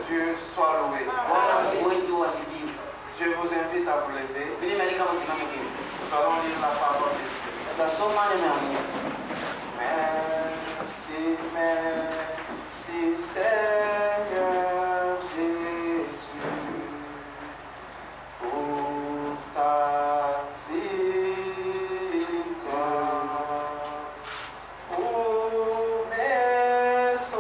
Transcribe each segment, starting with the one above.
Dieu soit loué. Je vous invite à vous lever. Nous allons lire la parole de Dieu. Merci, merci Seigneur Jésus pour ta victoire, pour me sauver,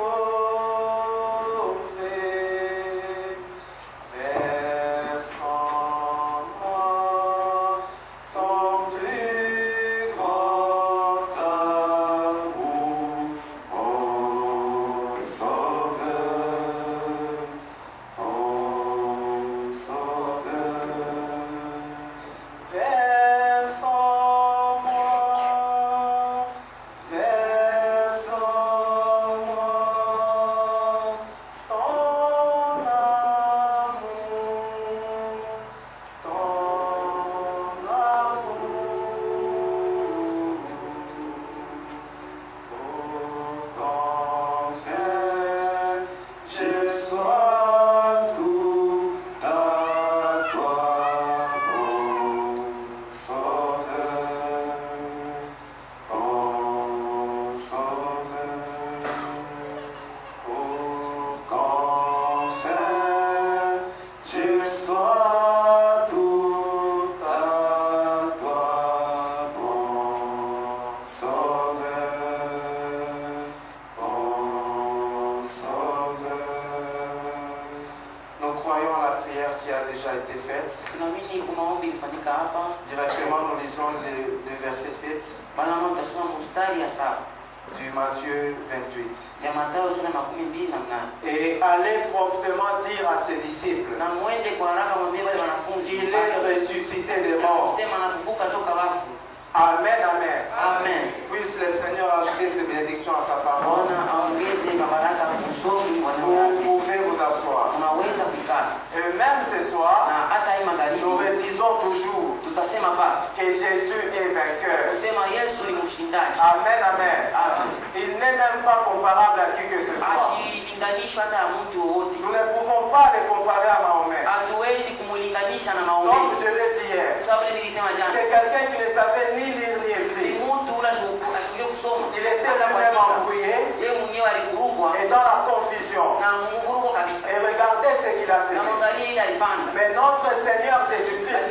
versant ton plus grand amour, ô Sauveur, ô Sauveur. Versant-moi ton amour, pour qu'enfin je sois tout à toi, ô Sauveur, ô Sauveur, pour qu'enfin je sois tout à toi, bon Sauveur, bon Sauveur. Nous croyons à la prière qui a déjà été faite. Directement, nous lisons le verset 7 du Matthieu 28. Et allez promptement dire à ses disciples qu'il est ressuscité des morts. Amen, amen. Amen. Puisse le Seigneur ajouter ses bénédictions à sa parole. Vous pouvez vous asseoir. Et même ce soir, nous redisons toujours que Jésus est vainqueur. Amen, amen. Il n'est même pas comparable à qui que ce soit. Nous ne pouvons pas le comparer à Mahomet. Comme je l'ai dit hier, c'est quelqu'un qui ne savait ni lire ni écrire. Il était lui-même embrouillé et dans la confusion. Et regardez ce qu'il a semé. Mais notre Seigneur Jésus-Christ,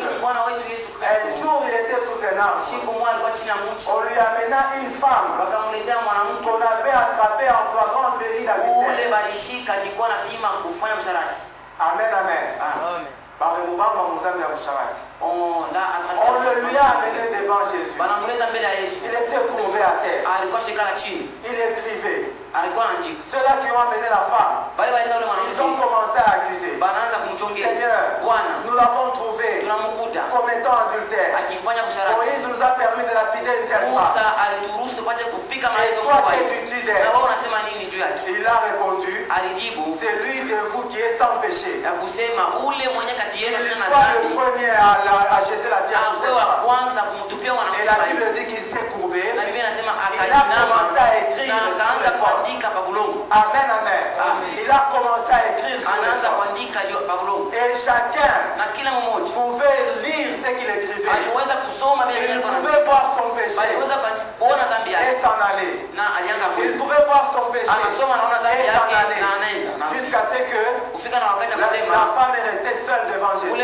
un jour il était sous un arbre. On lui amena une femme qu'on avait attrapée en flagrant délit d'adultère. Amen, amen. On le lui a amené devant Jésus. Il était courbé à terre. Il écrivait. Ceux-là qui ont amené la femme, ils ont commencé à accuser. Seigneur, nous l'avons trouvé commettant adultère. Moïse nous a permis de lapider une telle femme. Et toi, qu'est-ce que tu dis d'elle? Il a répondu, c'est lui de vous qui est sans péché. Il soit le premier à jeter la pierre sur cette femme. Et la Bible dit qu'il s'est courbé. Il a commencé à écrire sur les formes. Amen, amen. Il a commencé à écrire sur les formes. Et chacun pouvait lire ce qu'il écrivait. Il pouvait voir son péché et s'en aller. Il pouvait voir son péché et s'en aller. Jusqu'à ce que la femme est restée seule devant Jésus. Et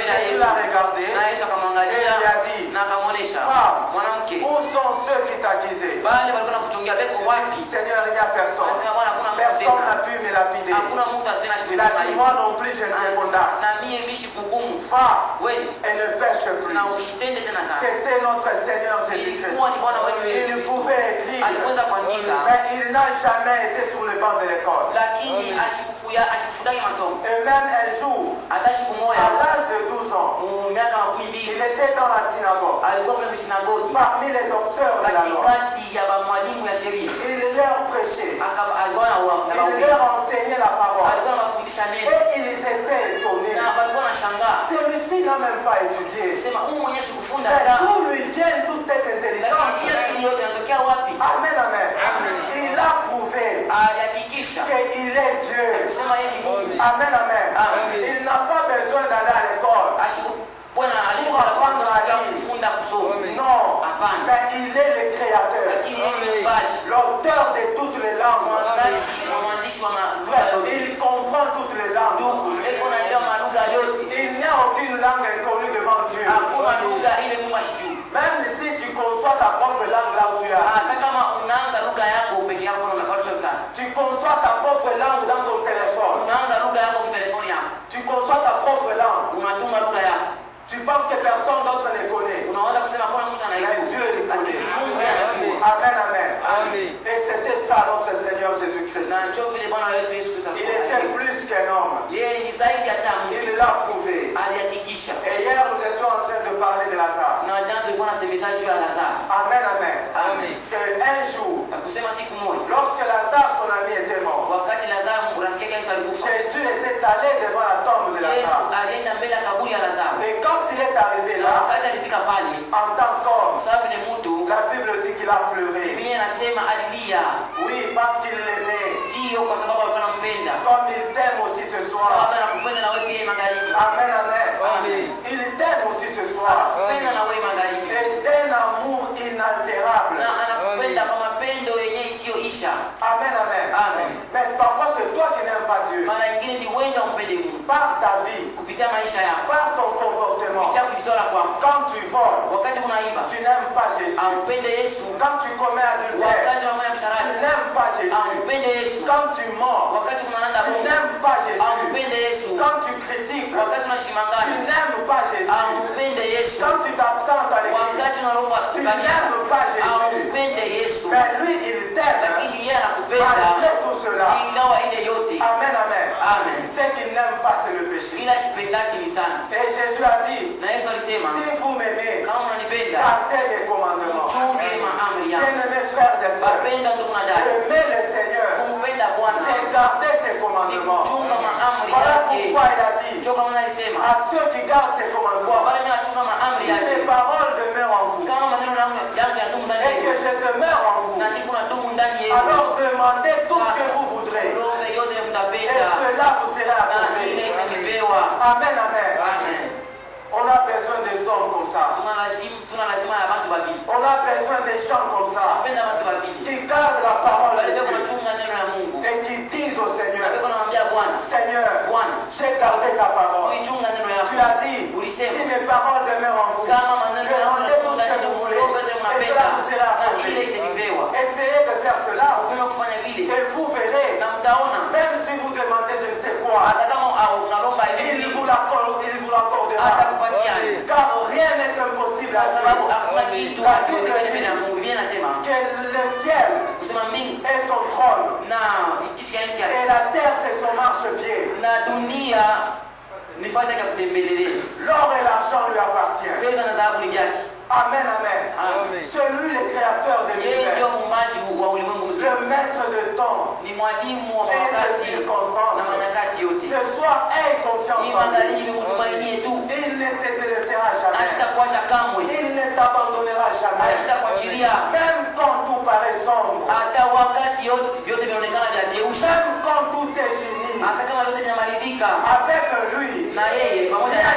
Jésus l'a regardé et il a dit, femme, où sont ceux qui t'accusaient? Seigneur, il n'y a personne. Personne n'a pu me lapider. Il a dit, moi non plus je ne te condamne. Va et ne pêche plus. C'était notre Seigneur Jésus-Christ. Il pouvait écrire, mais il n'a jamais été sur le banc de l'école. Et même un jour, à l'âge de 12 ans, il était dans la synagogue, parmi les docteurs de la loi. Il leur prêchait, il leur enseignait la parole. Et ils étaient étonnés. Celui-ci n'a même pas étudié. D'où lui vient toute cette intelligence? Amen, amen. Il a prouvé qu'il est Dieu. Amen, amen. Il n'a pas besoin d'aller à l'école pour apprendre à lire. Non, mais il est le créateur, l'auteur de toutes les langues. Il comprend toutes les langues. Il n'y a aucune langue inconnue devant Dieu. Même si tu conçois ta propre langue là où tu es, tu conçois ta propre langue dans ton téléphone, tu conçois ta propre langue, tu penses que personne d'autre ne connaît, mais Dieu le connaît. Amen, amen. Et c'était ça notre Seigneur Jésus-Christ. Il était plus qu'un homme. Il l'a prouvé. Et hier nous étions en train de parler de Lazare. Amen, amen. Un jour, lorsque Lazare, son ami, était mort, Jésus était allé devant la tombe de Lazare. Et quand il est arrivé là, en tant qu'homme, la Bible dit qu'il a pleuré. Oui, parce qu'il l'aimait. Comme il t'aime aussi ce soir. Amen, amen. Il t'aime aussi ce soir. Et d'un amour inaltérable. Amen, amen. Mais parfois c'est toi qui n'aimes pas Dieu. Par ta vie, par ton comportement. Quand tu voles, tu n'aimes pas Jésus. Quand tu commets adultère, tu n'aimes pas Jésus. Quand tu mens, tu n'aimes pas Jésus. Quand tu critiques, tu n'aimes pas Jésus. Quand tu t'absentes à l'église, tu n'aimes pas Jésus. Mais lui, il t'aime. Malgré tout cela. Amen, amen. Ce qu'il n'aime pas, c'est le péché. Et Jésus a dit, si vous m'aimez, gardez mes commandements. Bien-aimés frères et sœurs, aimer le Seigneur, c'est garder ses commandements. Voilà pourquoi il a dit à ceux qui gardent ses commandements, si mes paroles demeurent en vous et que je demeure en vous, alors demandez tout ce que vous voudrez et cela vous sera accordé. Amen, amen. On a besoin des hommes comme ça. On a besoin des gens comme ça qui gardent la parole de Dieu et qui disent au Seigneur, Seigneur, j'ai gardé ta parole. Tu as dit, si mes paroles demeurent en vous, demandez tout ce que vous voulez et cela vous sera accordé. Essayez de faire cela et vous verrez, même si vous demandez je ne sais quoi, il vous l'accordera. Car rien n'est impossible à Dieu. La Bible dit que le ciel est son trône et la terre c'est son marchepied. L'or et l'argent lui appartiennent. Amen, amen. Celui le créateur de l'univers, le maître de temps et de circonstances. Ce soir, aie confiance en lui. Il ne te délaissera jamais. Il ne t'abandonnera jamais. Même quand tout paraît sombre, même quand tout est fini, avec lui, rien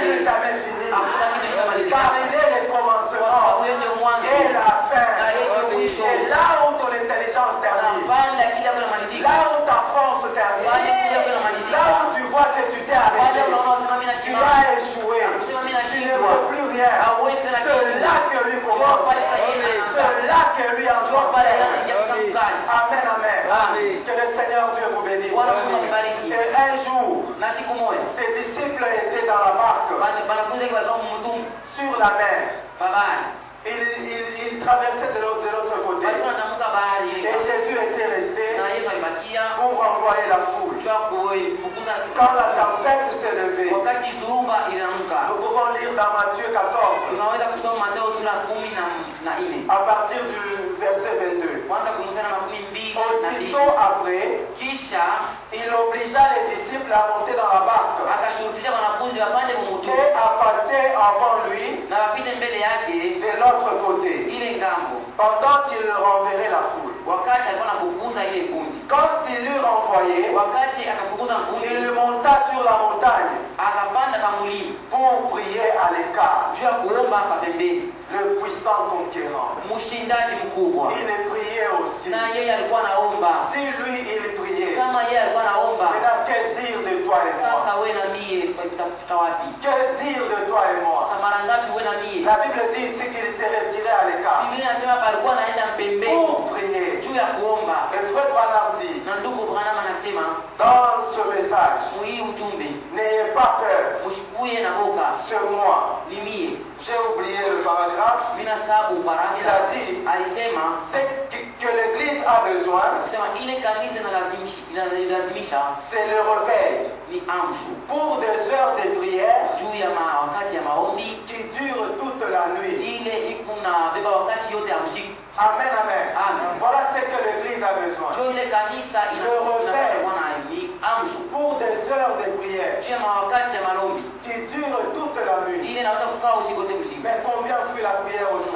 n'est jamais fini. Car il est le commencement et la fin. Et là où ton intelligence termine, là où ta force termine, là où tu vois que tu t'es arrêté, tu as échoué, tu ne peux plus rien. Cela que lui commence, cela que lui envoie faire. Amen, amen. Que le Seigneur Dieu vous bénisse. Et un jour, ses disciples étaient dans la barque sur la mer. Il traversait de l'autre côté. Et Jésus était resté pour renvoyer la foule. Quand la tempête s'est levée, nous pouvons lire dans Matthieu 14, à partir du verset 22. Aussitôt Aussitôt après, il obligea les disciples à monter dans la barque et à passer avant lui de l'autre côté, pendant qu'il renverrait la foule. Quand il eut renvoyé, il monta sur la montagne pour prier à l'écart. Le puissant conquérant. Il priait aussi. Si lui il priait, maintenant que dire de toi et moi? Que dire de toi et moi? La Bible dit ici qu'il s'est retiré à l'écart pour prier. Le frère Branham dit dans ce message, n'ayez pas peur, c'est moi. J'ai oublié le paragraphe. Il a dit c'est que l'Église a besoin, c'est le réveil pour des heures de prière qui durent toute la nuit. Amen, amen. Voilà ce que l'Église a besoin. Le réveil pour des heures de prière qui durent toute la nuit. Mais combien suit la prière aussi?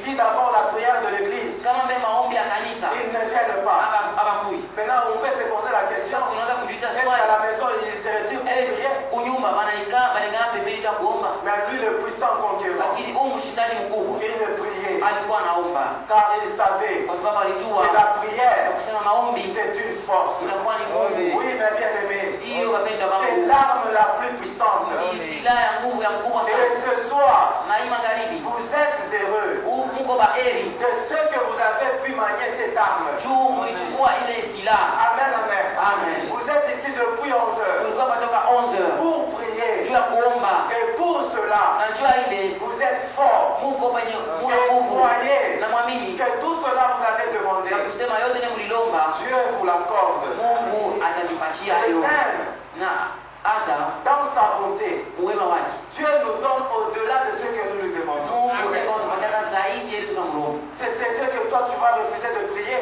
Si d'abord la prière de l'Église, ils ne viennent pas. Maintenant on peut se poser la question, est-ce qu'à la maison ils se retirent pour prier? Mais lui le puissant conquérant, il priait car il savait que la prière c'est une force. Oui mais bien aimé, c'est l'arme la plus puissante. Et ce soir vous êtes heureux de ce que vous avez pu manier cette arme. Amen, amen. Vous êtes ici depuis 11 heures pour prier. Et pour cela vous êtes forts. Et voyez que tout cela vous avez demandé, Dieu vous l'accorde. Et même dans sa bonté, Dieu nous donne au-delà de ce que nous lui demandons. C'est ce Dieu que toi tu vas refuser de prier.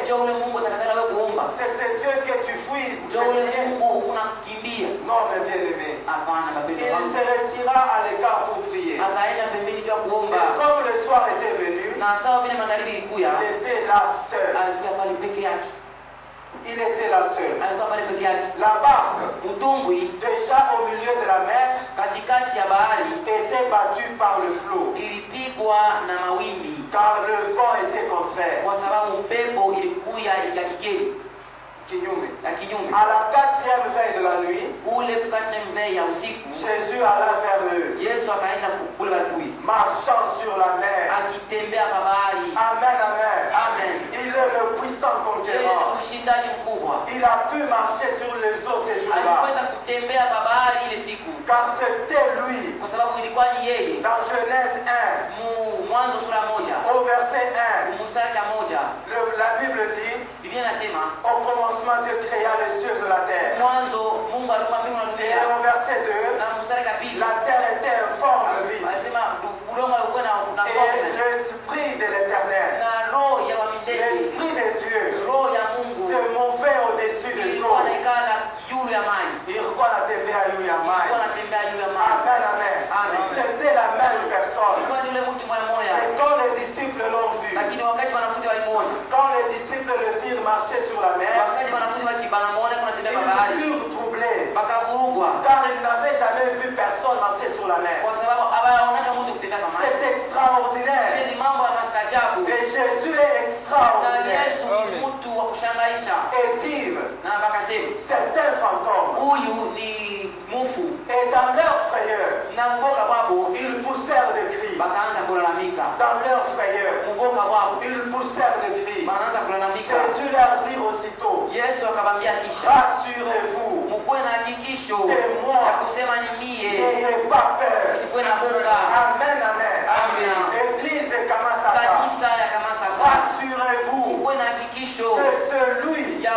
C'est ce Dieu que tu fuis de prier. Non mais bien aimé, il se retira à l'écart pour prier. Et comme le soir était venu, il était là seul. Il était là seul. La barque, déjà au milieu de la mer, était battue par le flot, car le vent était contraire. À la 4e veille de la nuit, Jésus alla vers eux, marchant sur la mer. Amen, amen. Il est le puissant conquérant. Il a pu marcher sur les eaux ces jours-là, car c'était lui. Dans Genèse 1, au verset 1, la Bible dit, au commencement Dieu créa les cieux de la terre. Et au verset 2, la terre était informe de vie. Et l'esprit de l'Éternel, l'esprit de Dieu, se mouvait au-dessus des eaux. Amen, amen. C'était la même personne. Et quand les disciples l'ont vu, quand les disciples le virent marcher sur la mer, ils furent troublés, car ils n'avaient jamais vu personne marcher sur la mer. C'est extraordinaire. Et Jésus est extraordinaire. Et dire, c'est un fantôme. Et dans leur frayeur, ils poussèrent des cris. Dans leur frayeur, ils poussèrent des cris. Jésus leur dit aussitôt, rassurez-vous, c'est moi, n'ayez pas peur. Amen, amen. Église de Kamasaka, rassurez-vous que celui qui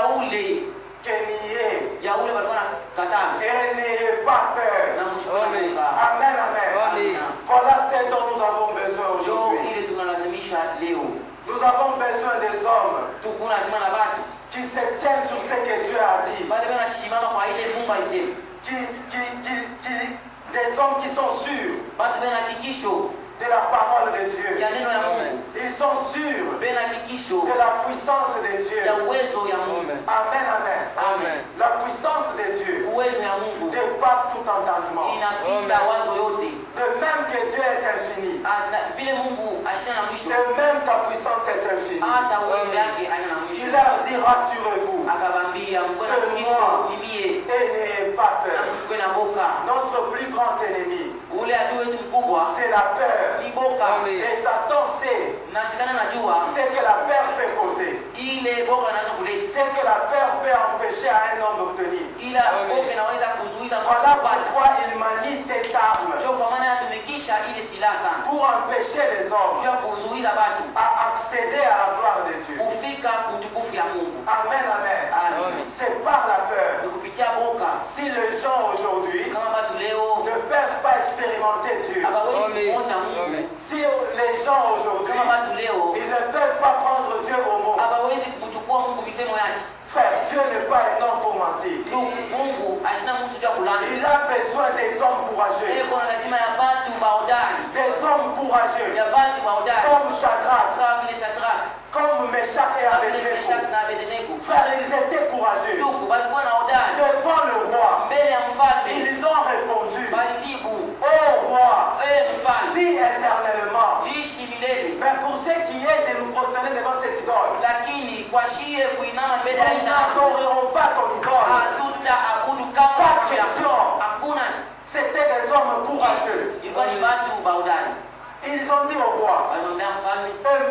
est nié, et n'ayez pas peur. Amen, amen. Voilà ce dont nous avons besoin aujourd'hui. Nous avons besoin des hommes qui se tiennent sur ce que Dieu a dit. Des hommes qui sont sûrs de la parole de Dieu. Ils sont sûrs de la puissance de Dieu. Amen, amen. La puissance de Dieu dépasse tout entendement. De même que Dieu est infini, de même sa puissance est infinie. Il leur dit rassurez-vous, seulement, et n'ayez pas peur. Notre plus grand ennemi, c'est la peur. Et Satan sait ce que la peur peut causer. C'est que la peur peut empêcher à un homme d'obtenir. Voilà pourquoi il manie cette arme pour empêcher les hommes à accéder à la gloire de Dieu. Amen, amen. C'est par la peur. Si les gens aujourd'hui ne peuvent pas expérimenter Dieu, si les gens aujourd'hui ils ne peuvent pas prendre Dieu au mot, frère, Dieu n'est pas un homme pour mentir. Il a besoin des hommes courageux. Des hommes courageux. Comme Shadrach. Comme Meshach et Abednego. Frère, ils étaient courageux. Devant le roi, ils ont répondu: oh roi, vis éternellement. Mais pour ce qui est de nous prosterner devant cette idole, nous n'adorerons pas ton idole. Pas question. C'était des hommes courageux. Ils ont dit au roi,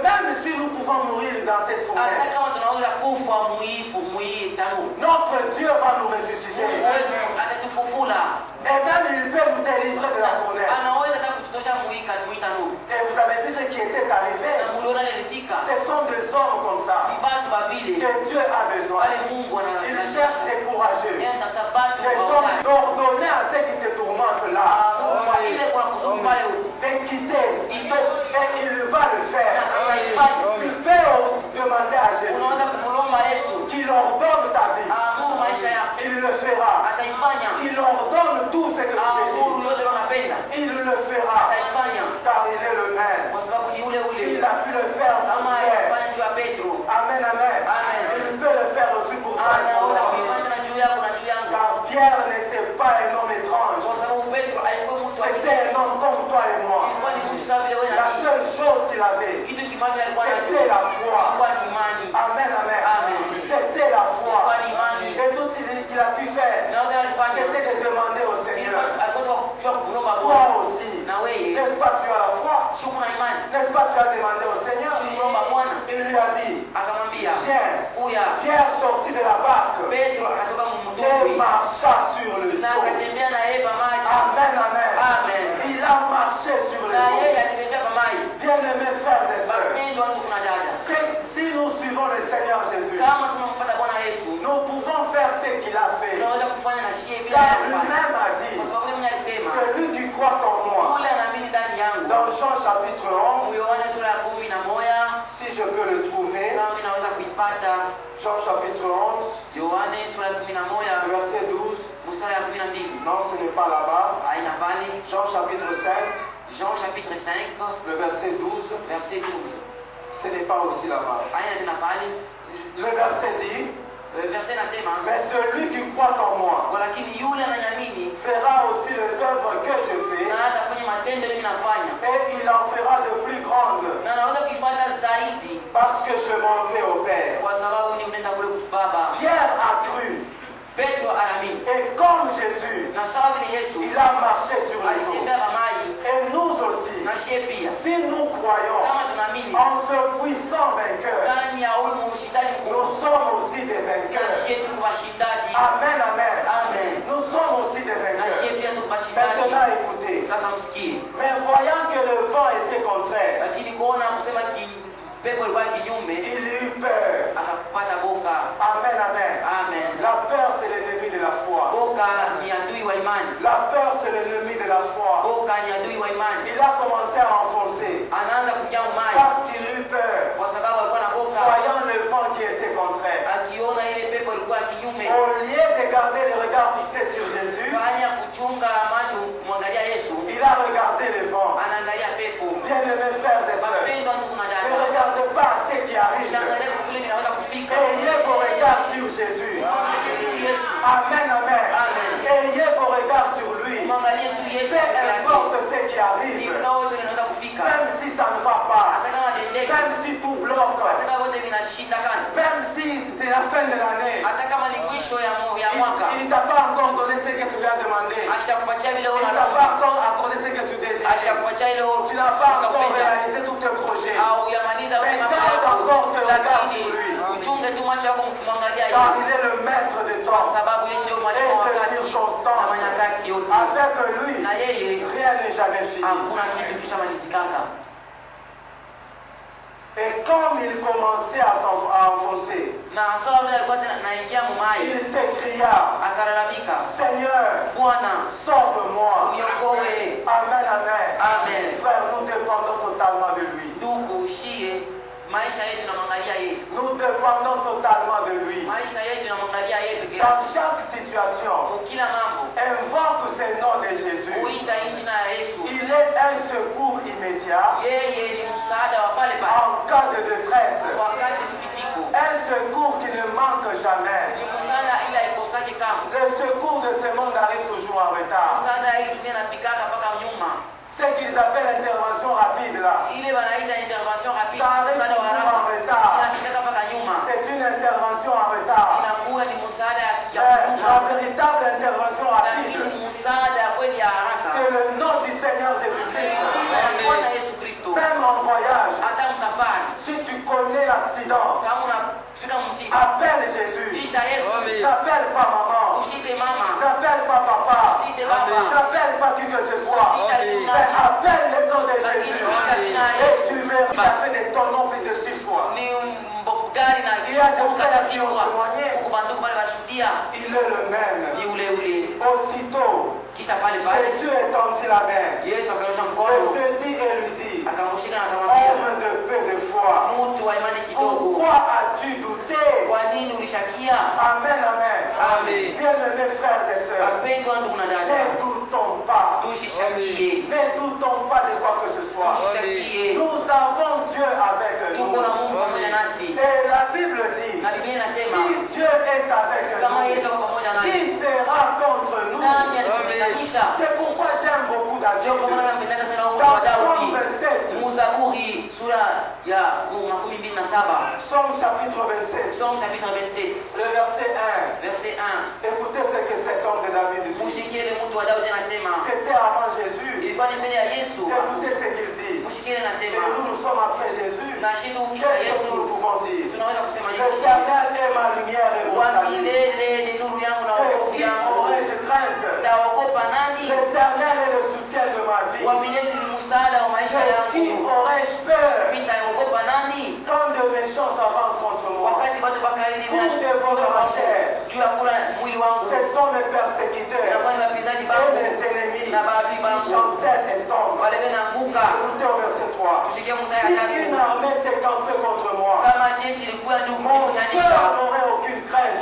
même si nous pouvons mourir dans cette forêt, notre Dieu va nous ressusciter. Et même il peut nous délivrer de la fournaise. Et vous avez vu ce qui était arrivé. Ce sont des hommes comme ça que Dieu a besoin. Il cherche des courageux, des hommes d'ordonner à ceux qui te tourmentent là de quitter. Et il va le faire. Tu peux demander à Jésus qu'il ordonne ta vie. Il le fera. Qu'il ordonne tout ce que tu désires. Il le fera. Car il est le Maître. Il a pu le faire pour Pierre. Amen, amen. Il peut le faire aussi pour toi. Car Pierre n'était pas un homme étrange. C'était un homme comme toi et moi. La seule chose qu'il avait, c'était la foi. Amen, amen. C'était la foi. Et tout ce qu'il a pu faire, c'était de demander au Seigneur: toi aussi, n'est-ce pas tu as la foi? N'est-ce pas tu as demandé au Seigneur? Il lui a dit: viens. Pierre sortit de la barque et marcha sur le eau. Amen, amen. Il a marché sur le eau. Bien-aimés frères et sœurs, si nous suivons le Seigneur Jésus, nous pouvons faire ce qu'il a fait. Car lui-même a dit: celui qui croit en moi. Dans Jean chapitre 11, si je peux le trouver, Jean chapitre 11, verset 12. Non, ce n'est pas là-bas. Jean chapitre 5, le verset 12. Ce n'est pas aussi là-bas. Le verset dit: mais celui qui croit en moi fera aussi les œuvres que je fais, et il en fera de plus grandes, parce que je m'en vais au Père. Pierre a cru. Et comme Jésus, il a marché sur les eaux. Et nous aussi, si nous croyons en ce puissant vainqueur, nous sommes aussi des vainqueurs. Amen, amen. Nous sommes aussi des vainqueurs. Maintenant écoutez. Mais voyant que le vent était contraire, il eut peur. Amen, amen. La peur, c'est l'ennemi de la foi. La peur, c'est l'ennemi de la foi. Il a commencé à enfoncer parce qu'il eut peur, voyant le vent qui était gardé les regards fixés sur Jésus, il a regardé le vent. Bien-aimés frères et sœurs, ne regardez pas ce qui arrive. Ayez vos regards sur Jésus. Amen, amen. Ayez vos regards sur lui. Peu importe ce qui arrive, même si ça ne va pas, même si tout bloque, même si c'est la fin de l'année, il ne t'a pas encore donné ce que tu lui as demandé, il ne t'a pas encore accordé ce que tu désires, tu n'as pas encore réalisé tous tes projets, mais garde encore tes regards sur lui, car il est le maître de temps et de circonstances. Avec lui, rien n'est jamais fini. Et comme il commençait à enfoncer, il s'écria, Seigneur, sauve-moi. Amen, amen. Frère, nous dépendons totalement de lui. Nous dépendons totalement de lui. Dans chaque situation, invoque ce nom de Jésus. Il est un secours immédiat en cas de détresse. Un secours qui ne manque jamais. Le secours de ce monde arrive toujours en retard. Ce qu'ils appellent intervention rapide là. Ça arrive toujours en retard. C'est une intervention en retard. La véritable intervention rapide, c'est le nom du Seigneur Jésus-Christ. Même en voyage, si tu connais l'accident, appelle Jésus. N'appelle pas maman. N'appelle pas papa. N'appelle pas qui que ce soit. Mais appelle le nom de Jésus. Et tu verras qu'il a fait des tonneaux plus de 6 fois. Il y a des frères qui ont témoigné. Il est le même. Aussitôt, Jésus étendit la main. Le saisit et lui dit, homme de peu de foi, pourquoi as-tu douté? Amen, amen. Bien-aimés frères et sœurs, ne doutons pas. Ne doutons pas de quoi que ce soit. Nous avons Dieu avec nous. Et la Bible dit, si Dieu est avec nous, qui sera contre nous? C'est pourquoi j'aime beaucoup David. Dans Psaume 27, Psaume chapitre 27, le verset 1. Écoutez ce que cet homme de David dit. C'était avant Jésus. Écoutez ce qu'il dit. Et nous sommes après Jésus. Qu'est-ce que nous pouvons dire? L'Éternel est ma lumière et mon salut. De qui aurais-je crainte? L'Éternel est le soutien de ma vie. De qui aurais-je peur? Quand de méchants s'avancent contre moi pour dévorer ma chair, ce sont mes persécuteurs et mes ennemis qui chancellent et tombent. Écoutez au verset 3. Si une armée s'est campée contre moi, mon cœur n'aurait aucune crainte.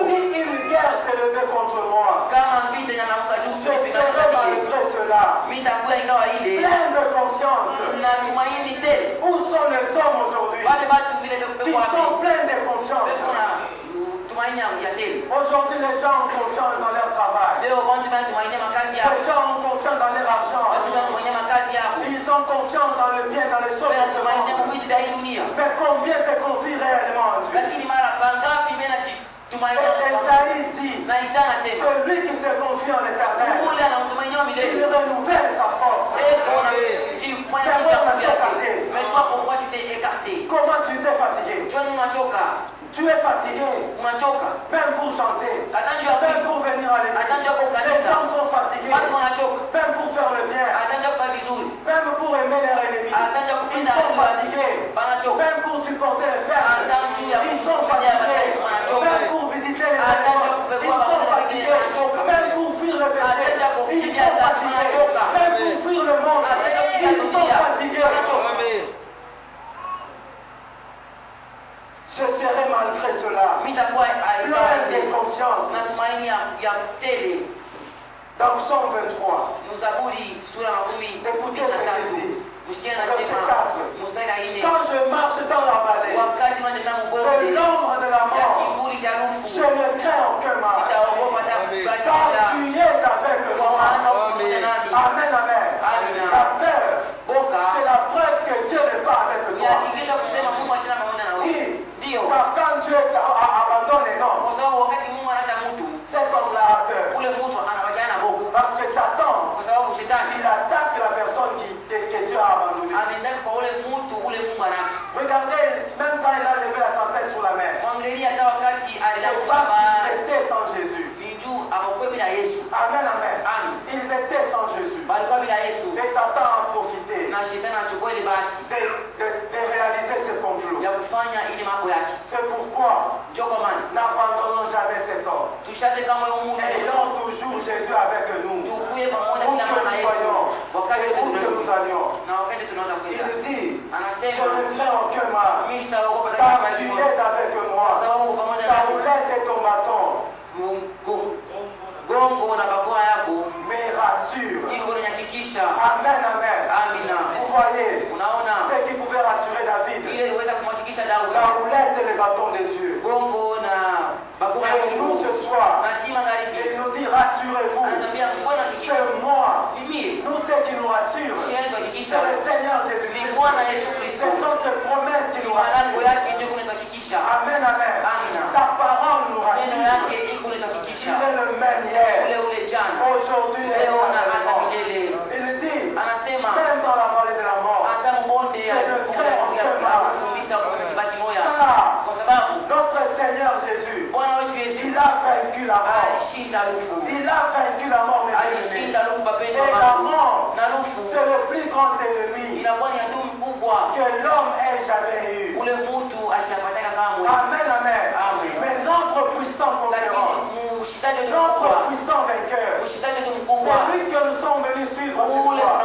Si une guerre s'est levée contre moi, je serai malgré cela plein de confiance. Où sont les hommes aujourd'hui qui sont pleins de confiance? Aujourd'hui, les gens ont confiance dans leur travail. Les gens ont confiance dans leur argent. Ils ont confiance dans le bien, dans les choses de ce monde. Mais combien se confient réellement en Dieu? Esaïe dit, celui qui se confie en l'Éternel, il renouvelle sa force. C'est bon, mais toi, pourquoi tu t'es écarté? Comment tu t'es fatigué? Tu es fatigué, même pour chanter, même pour venir à l'église. Les hommes sont fatigués, même pour faire le bien, même pour aimer leurs ennemis. Ils sont fatigués, même pour supporter les faibles. Ils sont fatigués, même pour visiter les animaux. Ils sont fatigués, même pour fuir le péché. Ils sont fatigués, même pour fuir le monde. Ils sont fatigués. Je serai malgré cela plein de Dans Psaume 23, écoutez ce qu'il dit. Quand je marche dans la vallée de l'ombre de la mort, je ne crains aucun mal. Car tu es avec moi. Amen, amen. La peur, c'est la preuve que Dieu n'est pas avec toi. Car quand Dieu abandonne les noms, c'est comme la peur. Parce que Satan, il attaque la personne que Dieu a abandonnée. Regardez, même quand il a levé la tempête sur la mer, c'est parce qu'ils étaient sans Jésus. Amen, amen. Ils étaient sans Jésus. Et Satan a profité de réaliser ce complot. C'est pourquoi n'abandonnons jamais cet homme. Ayons toujours Jésus avec nous. Où que nous soyons et où que nous allions. Il dit, je ne crains aucun mal. Car tu es avec moi. Ta roulette et ton bâton me rassure. Amen, amen. Vous voyez ce qui pouvait rassurer David. La roulette et le bâton de Dieu. Et nous ce soir, il nous dit rassurez-vous. C'est moi. Nous ce qui nous rassure, c'est le Seigneur Jésus-Christ. Ce sont ces promesses qui nous rassurent. Amen, amen. Sa parole nous rassure. Il est le même hier, aujourd'hui et éternellement. Il dit, même dans la vallée de la mort, je ne crains aucun mal. Car notre Seigneur Jésus, il a vaincu la mort. Il a vaincu la mort, mes bien-aimés. Et la mort, c'est le plus grand ennemi que l'homme ait jamais eu. Amen, amen. Mais notre puissant conquérant, notre puissant vainqueur, c'est lui que nous sommes venus suivre ce soir.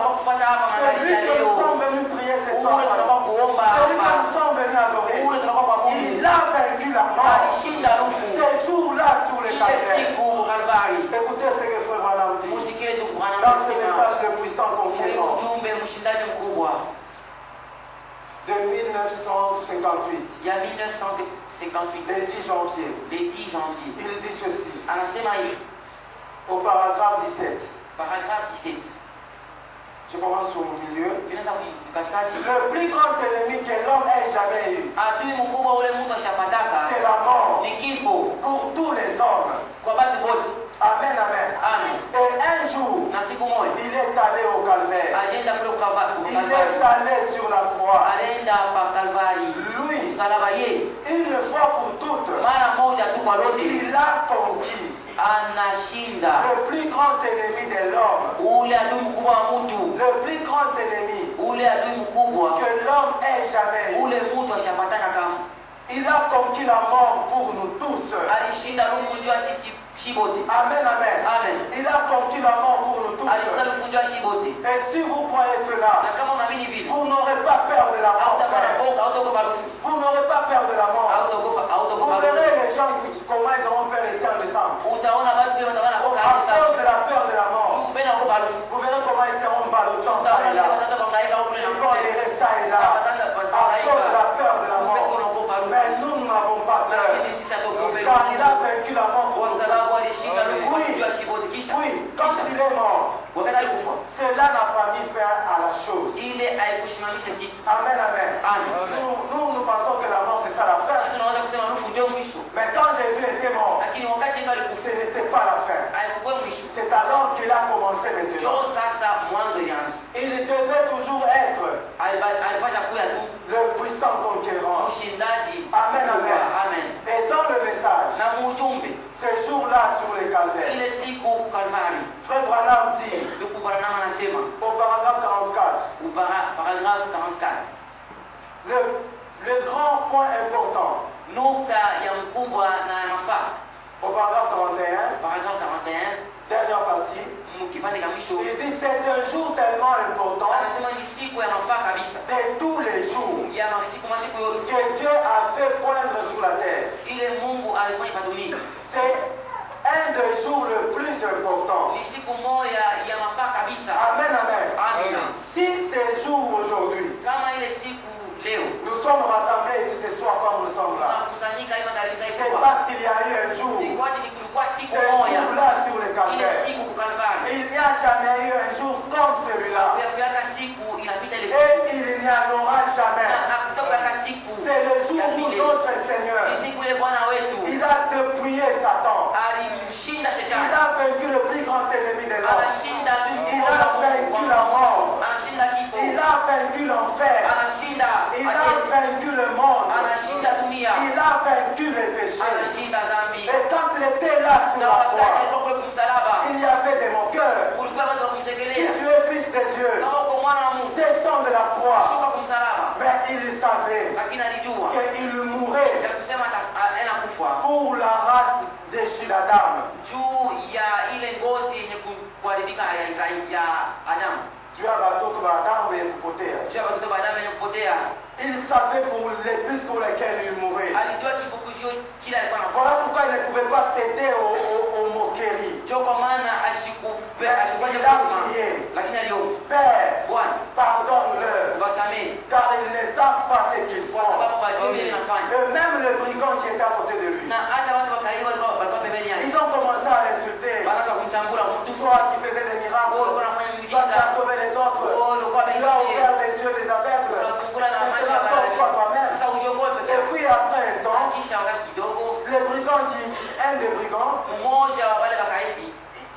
C'est lui que nous sommes venus prier ce soir. C'est lui que nous sommes venus adorer. Il a vaincu la mort. Ces jours-là sur les calvaires. Écoutez ce que Frère Branham dit dans ce message de puissant conquérant de 1958. Il y a 1958. Le 10 janvier. Le 10 janvier. Il dit ceci. Anasema hivi. Au paragraphe 17. Paragraphe 17. Je commence au milieu. Le plus grand ennemi que l'homme ait jamais eu, c'est la mort pour tous les hommes. Amen, amen. Et un jour, il est allé au calvaire. Il est allé sur la croix. Lui, une fois pour toutes, il a conquis le plus grand ennemi de l'homme. Le plus grand ennemi que l'homme ait jamais eu. Il a conquis la mort pour nous tous. Amen, amen. Il a conquis la mort pour nous tous. Et si vous croyez cela, vous n'aurez pas peur de la mort. Vous n'aurez pas peur de la mort. Vous verrez les gens comment ils auront peur ici en décembre. À cause de la peur de la mort. Vous verrez comment ils seront ballottant ça et là. Ils vont errer ça et là. À cause de la peur de la mort. Mais nous n'avons pas peur. Car il a vaincu la mort pour nous. Oui, quand il est mort, cela n'a pas mis fin à la chose. Amen, amen. Nous pensons que la mort c'est ça la fin. Mais quand Jésus était mort, ce n'était pas la fin. C'est alors qu'il a commencé maintenant. Il devait toujours être le puissant conquérant. Amen, amen. Et dans le message, ce jour-là sur les calvaires, Frère Branham dit au paragraphe 44, le grand point important, au paragraphe 41, dernière partie, il dit c'est un jour tellement important de tous les jours que Dieu a fait poindre sur la terre. C'est un des jours le plus important. Ni siku moja ya mafaa kabisa. Amen, amen. Amina. Si ces jours aujourd'hui, Kama ile siku leo nous sommes rassemblés ici ce soir comme nous sommes là, tunakusanyika hivi kanisa c'est hili, parce qu'il y a eu un jour, ni kwa ajili kulikuwa siku ce moja, jour-là sur le ile calvaire. siku kukalvari. Il n'y a jamais eu un jour comme celui-là. Kuyaka siku inapita ile Et siku. il n'y en aura jamais. Na kutoka siku. C'est le jour où notre Seigneur, Ni siku ile Bwana wetu il a dépouillé Satan. alimshinda Il shetani. a vaincu le plus grand ennemi de l'homme. Anashinda Il a vaincu la mort. Anashinda kifo. Il a vaincu l'enfer. Anashinda Il a vaincu le monde. anashinda dunia. Il a vaincu les péchés. Anashinda dhambi. Et quand il était là sur Na la wakati croix, alikuwa kule kumsalaba, il y avait des moqueurs. kulikuwa watu wa Si kumchekelea. tu es fils de Dieu, Kama uko mwana wa Mungu, descends de la croix. shuka kumsalaba. Mais il savait Lakini alijua qu'il mourrait ya kusema anaenda kufa pour la race de Shidadam. juu ya ile ngozi yenye kuharibika ya Adamu. Tu as battu ton Adam et poter. Juu ya watoto wa Adamu yenye kupotea. Il savait pour les buts pour lesquels il mourait. Alijua kifukuzio kila alikuwa anafanya. Voilà pourquoi il ne pouvait pas céder aux moqueries. Ndio kwa maana ashikwaje Il a kuma. prié. Lakini aliomba, Père, Bwana, pardonne-leur, wasamehe car ils ne savent pas ce qu'ils kwa font. sababu hawajui nini wanafanya. Et même le brigand qui était à côté de lui, Na hata watu wa karibu walikuwa pembeni yake. ils ont commencé à l'insulter. Wanaanza kumchambura kumtusi. Toi qui faisais des miracles, Wewe ulikuwa unafanya toi qui as miujiza. sauvé les autres, Wewe ulikuwa tu as umeniambia. ouvert les yeux des aveugles. Unafungula na macho ya Maintenant, sauve-toi toi-même. Sasa ujiokoe peke Et yako. puis après un temps, Kisha wakati kidogo le brigand un des brigands, mmoja wa wale makaidi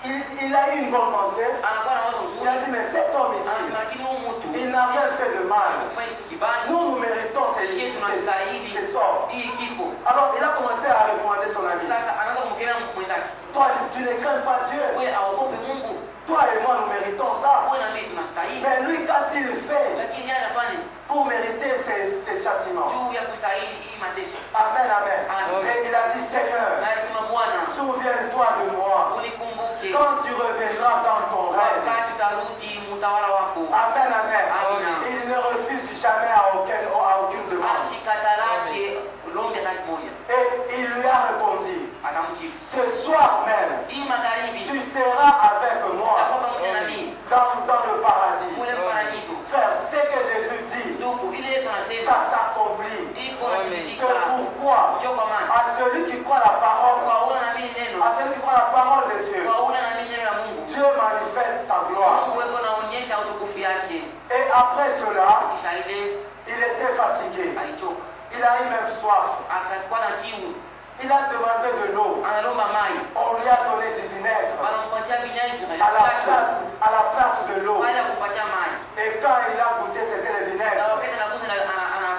il a eu une bonne pensée. anakuwa na wazo Il nzuri. a dit, mais cet homme ici, Anasema lakini huyu mtu il n'a rien fait de mal. kufanya kitu kibaya. Nous, nous méritons Sisi tunastahili ces sorts. hii kifo. Alors, il a commencé à recommander son ami. Sasa anaanza kumkemea mwenzake. Toi, tu ne crains pas Dieu. Wewe aogope Mungu. Toi et moi, nous méritons ça. Wewe na mimi tunastahili. Mais lui, quand il fait Lakini yeye anafanya pour mériter ces châtiments. juu ya kustahili hii mateso. Amen, amen. Amen. Et il a dit, Seigneur, Na alisema Bwana, souviens-toi de moi unikumbuke quand tu reviendras dans ton règne. wakati utarudi mtawala wako. Amen, amen. Amen. Il ne refuse jamais à aucune demande. Ashikatarake lombi hata moja. Et il lui a répondu, Akamjibu, ce soir même, hii magharibi tu seras avec moi utakuwa pamoja na mimi dans le paradis. kule paradiso. Frère, ce que Jésus dit, Ndugu, ile Yesu anasema ça s'accomplit. iko C'est natimizika. pourquoi, Ndio kwa maana à celui qui croit la parole, kwa ule na mimi neno, à celui qui croit la parole de Dieu, kwa ule na mimi neno la Mungu. Dieu manifeste sa gloire. Mungu weko naonyesha utukufu yake. Et après cela, Kisha ile il était fatigué. alichoka. Il a eu même soif. Akakuwa na kiu. Il a demandé de l'eau. Analomba mai. On lui a donné du vinaigre Wanampatia vinyago à la place de l'eau. baada ya kupatia mai. Et quand il a goûté, c'était le Na vinaigre. wakati anagusa ana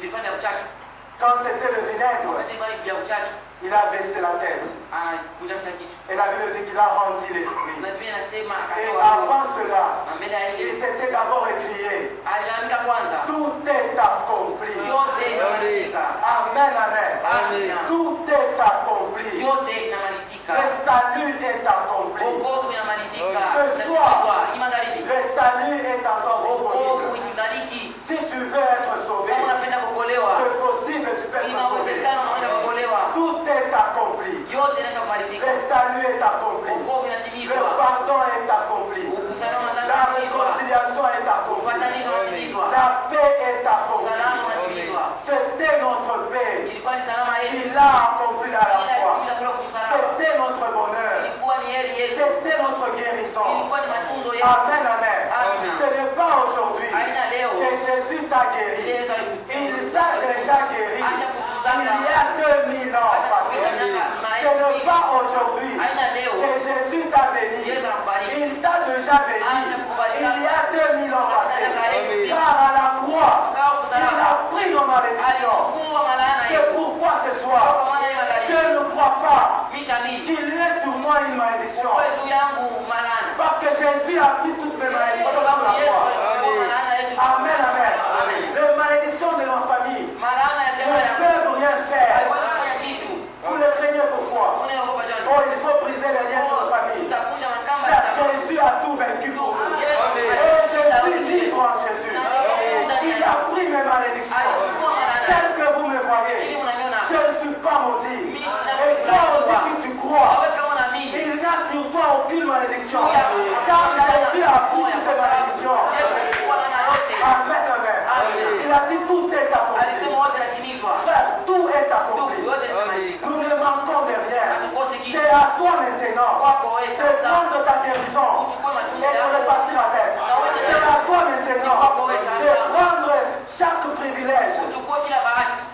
vipande vya uchachu. Quand c'était le vinaigre, Wakati vya uchachu il a baissé la tête. anakunjamsha kichwa. Et la Bible dit qu'il a rendu l'esprit. Na Biblia inasema Et akatoa avant cela, na mbele ya il ile s'était d'abord écrié, alilalamika kwanza. tout est accompli. Yote inamalizika. Amen, amen. Amen. Tout est accompli. Yote inamalizika. Le salut est accompli. Wokovu inamalizika. Ce soir, Hii magharibi. le salut est encore Wokovu disponible. ikibariki. Si tu veux être sauvé, Kama unapenda kuokolewa, c'est possible, tu peux être sauvé. inawezekana unaweza kuokolewa. Tout est accompli. Yote inaweza kumalizika. Le salut est accompli. Wokovu Le inatimizwa. pardon est accompli. Usalama La unatimizwa. réconciliation est accomplie. Upatanisho unatimizwa. La paix est accomplie. Salama unatimizwa. C'était notre paix. Ilikuwa ni salama yetu. Il a accompli à la Ila croix. ilikuwa kule kumsalaba. C'était notre bonheur. Ilikuwa ni heri yetu. C'était notre guérison. Ilikuwa ni matunzo yetu. Amen, amen. Amen. Ce n'est pas aujourd'hui Haina leo. que Jésus t'a guéri. Yesu alikutunza. Il t'a déjà guéri. Acha kutunza. Il y a 2000 ans Acha passés. kupita miaka Ce maelfu. n'est pas aujourd'hui Haina leo. que Jésus t'a béni. Yesu akubariki. Il t'a déjà béni. Acha kubariki. Il y a 2000 ans passés. Amen. Car à la croix, Sawa il kusalaba. a pris nos malédictions. Alichukua malaana C'est yetu. pourquoi ce Kwa soir, maana hii magharibi. je ne crois pas Misha mimi. qu'il y ait sur moi une malédiction. Kwa juu yangu malaana. Parce que Jésus a pris toutes mes Kwa malédictions sur sababu la Yesu croix. alichukua malaana yetu. Amen, amen. Amen. Les malédictions de ma famille Malaana ya ne jamaa yangu. peuvent rien faire. Haiwezi kufanya kitu. Vous le craignez pourquoi? Unaogopa jana. Oh, il faut briser les liens de la famille. Utakunja makamba ya Car jamaa. Jésus a tout vaincu pour nous. Yesu Et je suis libre en Jésus. Il a pris mes malédictions. alichukua malaana. Tel que vous me Ili voyez, mnaniona. je ne suis pas maudit. Mimi sina Et toi aussi, si tu crois, Wewe kama unaamini. bénédiction. Car Jésus a pris toutes tes malédictions. Amen, amen. Il a dit tout est accompli. Frère, tout est accompli. Nous ne manquons de rien. C'est à toi maintenant de prendre ta guérison et de repartir avec. C'est à toi maintenant de prendre chaque privilège.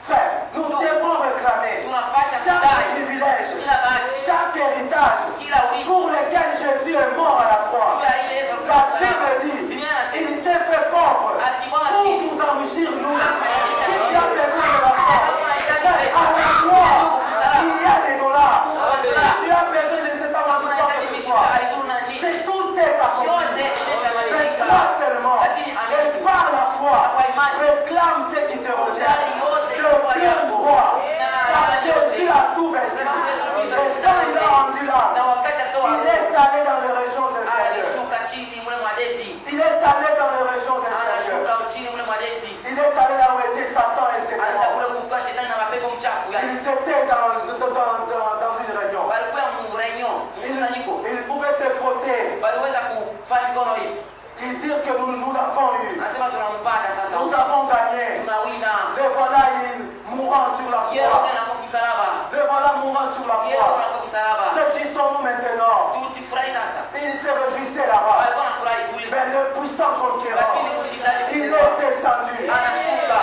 Frère, nous devons réclamer chaque privilège, chaque héritage pour lequel Jésus est mort à la croix. La Bible dit, il s'est fait pauvre pour nous enrichir nous. S'il y a besoin de l'argent, à la croix, il y a des dollars. Tu as besoin de ne pas mentir ce soir. C'est tout est accompli. Mais toi seulement, et par la foi, réclame ce qui te revient. Le plein droit. Car Jésus a tout versé. Et quand il a rendu là, il est allé dans les régions inférieures. Il est allé dans les régions inférieures. Il est allé là où était Satan et ses démons. Ils étaient dans une réunion. Ils pouvaient se frotter. Ils disent que nous l'avons eu. Nous avons gagné. Les voilà, ils mourant sur la croix. Les voilà mourant sur la croix. Réjouissons-nous maintenant. Ils se réjouissaient là-bas. Mais le puissant conquérant, il est descendu.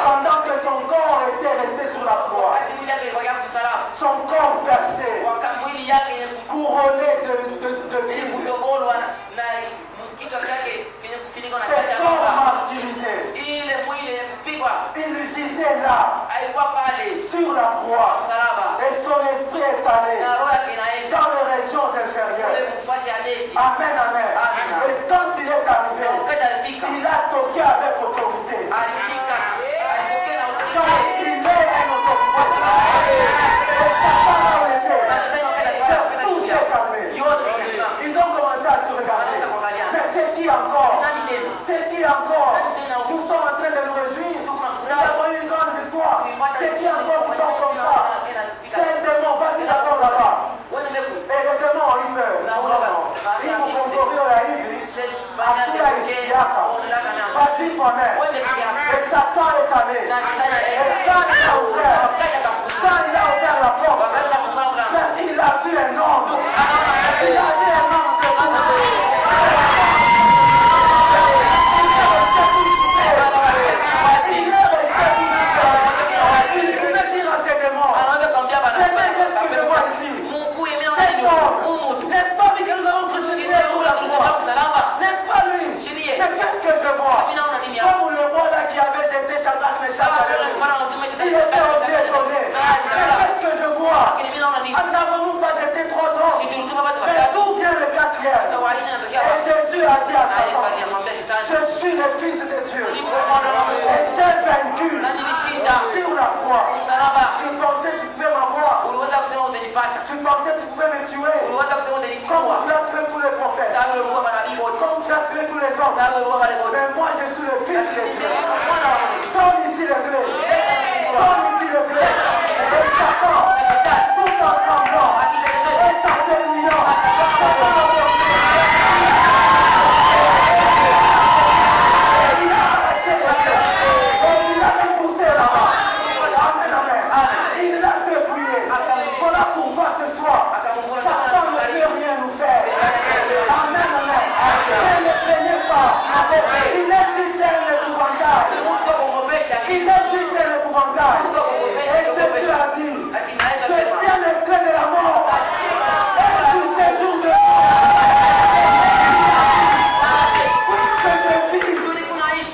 Pendant que son corps était resté sur la croix. Son corps percé, couronné de billes. Ses corps martyrisés. Il gisait là, sur la croix. Et son esprit est allé dans les régions inférieures. Amen, amen. Et quand il est arrivé, il a toqué avec autorité. Quand il est une autorité. Et Satan a été. Tout s'est calmé. Ils ont commencé à se regarder. Mais c'est qui encore? C'est qui encore? Nous sommes en train de nous réjouir. Nous avons eu une grande victoire. C'est qui encore qui tombe comme ça? C'est le démon. Vas-y d'abord là-bas. Et le démon, il meurt. Il nous contrôle à Yves. Vas-y toi-même. Et Satan est allé. Et quand il a ouvert la porte, il a vu un homme. Il a vu un homme de il pouvait dire à ses démons, qu'est-ce que je vois ici? Cet homme, n'est-ce pas lui que nous avons crucifié sur la croix? N'est-ce pas lui? Mais qu'est-ce que je vois? Comme le roi là qui avait jeté Shadrach, Meshach, il était aussi étonné. Mais qu'est-ce que je vois? N'avons-nous pas jeté 3 ans? Mais d'où vient le 4e? Et Jésus a dit à Satan, je suis le Fils de Dieu. Et j'ai vaincu sur la croix. Tu pensais que tu pouvais m'avoir? Tu pensais que tu pouvais me tuer? Comme tu as tué tous les prophètes. Comme tu as tué tous les hommes. Mais moi je suis le Fils de Dieu. Donne ici le clé. Donne ici le clé. Et Satan, tout en tremblant, et s'agenouillant, il a arraché la tête. Et il a écouté là-bas. Amen, amen. Il l'a dépouillé. Voilà pourquoi ce soir, Satan ne peut rien nous faire. Amen, amen. Ne le plaignez pas. Il est juste un épouvantail. Il est juste un épouvantail. Et Jésus a dit, je tiens les clés de la mort. Et du séjour de puisque je vis,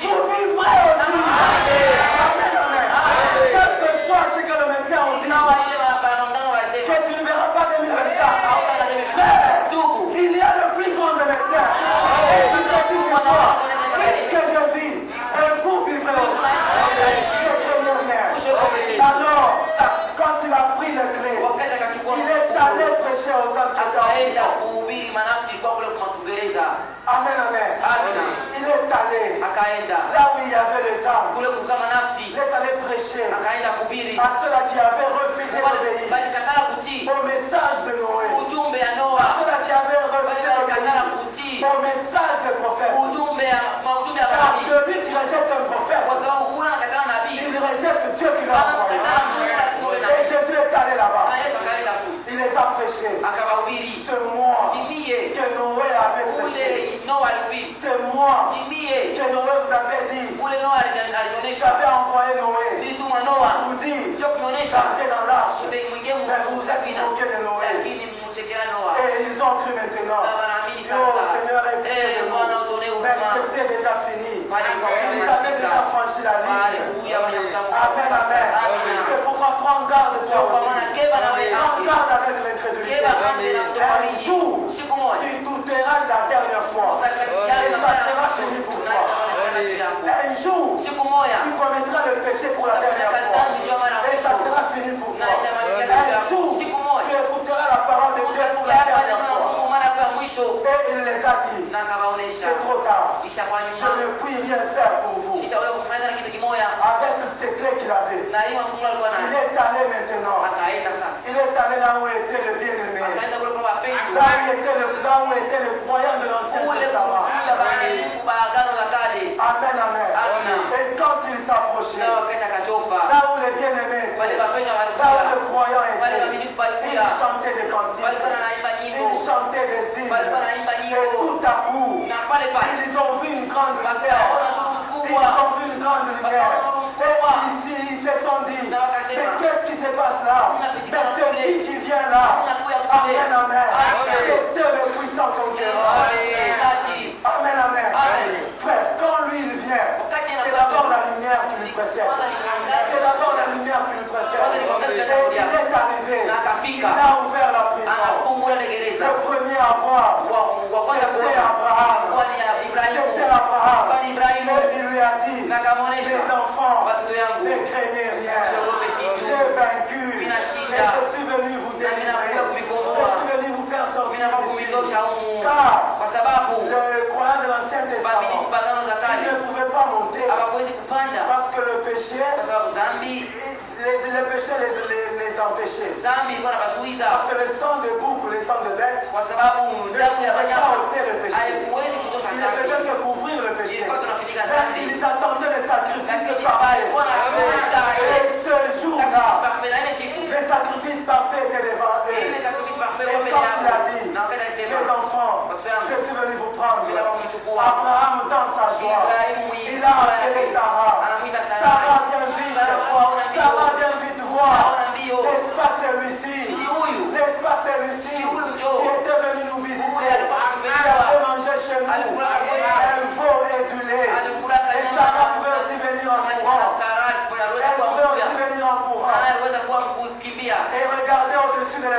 vous vivrez aussi. Amen, amen. Quel que soit ce que le médecin a dit, que tu ne verras pas 2025. Frère, il y a le plus grand des médecins. Et tu te dis ce soir, puisque je vis, et vous vivrez aussi. Alors, quand il a pris les clés, il est allé prêcher aux hommes qui étaient en prison. Amen, amen. Il est allé là où il y avait les âmes. Il est allé prêcher à ceux-là qui avaient refusé d'obéir au message de Noé. À ceux-là qui avaient refusé d'obéir prêché akawahubiri ce mois ni mie que Noé avait prêché. ule Noa alihubiri Ce mois ni mie que Noé vous avait dit. ule Noa alionyesha J'avais envoyé Noé nilituma Noa pour vous dire ndio kunionyesha d'entrer dans l'arche. mwingie Mais vous êtes msafina moqué de Noé. lakini mchekera Noa Et ils ont cru maintenant. na wanaamini Oh sasa Seigneur, écoutez de Bwana nous. utolee Mais huruma c'était déjà fini. Bali kwa Ils avaient déjà franchi la ligne. Amen, amen. C'est pourquoi prends garde toi aussi. Prends garde avec l'incrédulité. Un jour, siku moja tu douteras la dernière fois. Et ça sera fini pour toi. Un jour, siku moja tu commettras le péché pour la dernière fois. Et ça sera fini pour toi. Un jour, tu écouteras la parole de Dieu pour la dernière fois. Et il les a dit, c'est trop tard. Je ne puis rien faire pour vous. Avec toutes ces clés qu'il avait, il est allé maintenant. Il est allé là où était le bien-aimé. Là où était le croyant de l'Ancien Testament. Amen, amen. Et quand il s'approchait, là où les bien-aimés étaient, là où le croyant était, il chantait des cantiques, il chantait des hymnes. Et tout à coup, ils ont vu une grande lumière. Ils ont vu une grande lumière. Et ici, ils se sont dit, mais qu'est-ce qui se passe là? Mais celui qui vient là, amen, amen, c'était le puissant conquérant. Amen, amen. Frère, quand lui il vient, c'est d'abord la lumière qui lui précède. C'est d'abord la lumière qui lui précède. Et il est arrivé, il a ouvert la prison. Le premier à voir, c'était Abraham. C'était Abraham. Et il lui a dit, mes enfants, ne craignez rien. J'ai vaincu. Et je suis venu vous délivrer. Je suis venu vous faire sortir d'ici. Car le croyant de l'Ancien Testament, il ne pouvait pas monter parce que le péché, les péchés les empêchaient. Parce que le sang de bouc ou le sang de bête ne pouvait pas ôter le péché. Il ne faisait que couvrir le péché. Mais ils attendaient le sacrifice parfait. Et ce jour-là, le sacrifice parfait était devant eux. Et quand il a dit, mes enfants, je suis venu vous prendre. Abraham dans sa joie, il a appelé Sarah. Sarah vient vite. Sarah vient vite voir. N'est-ce pas celui-ci? N'est-ce pas celui-ci qui était venu nous visiter? Qui avait mangé chez nous un veau et du lait. Et Sarah pouvait aussi venir en courant. Elle pouvait aussi venir en courant. Et regardez au-dessus de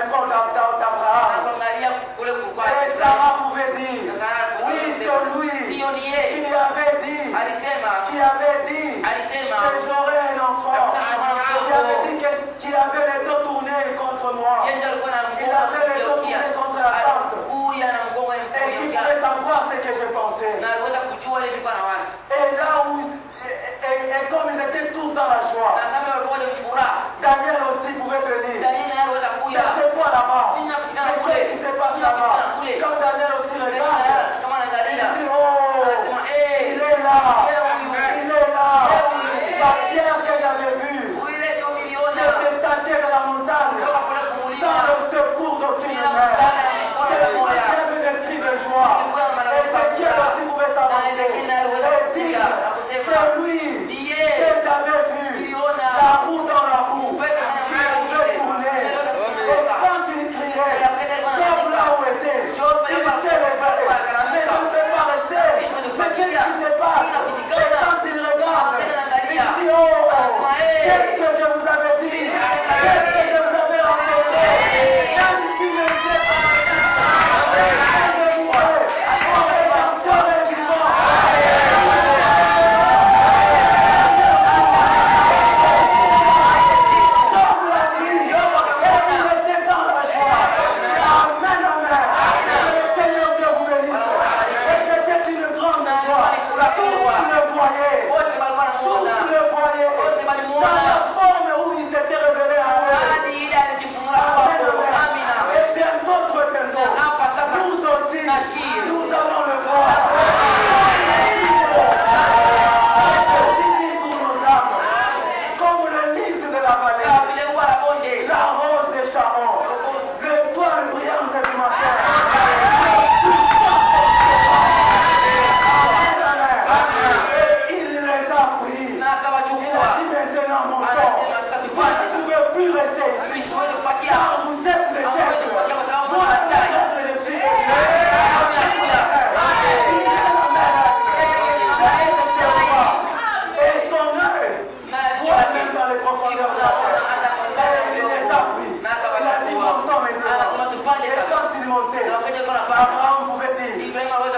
Abraham pouvait dire,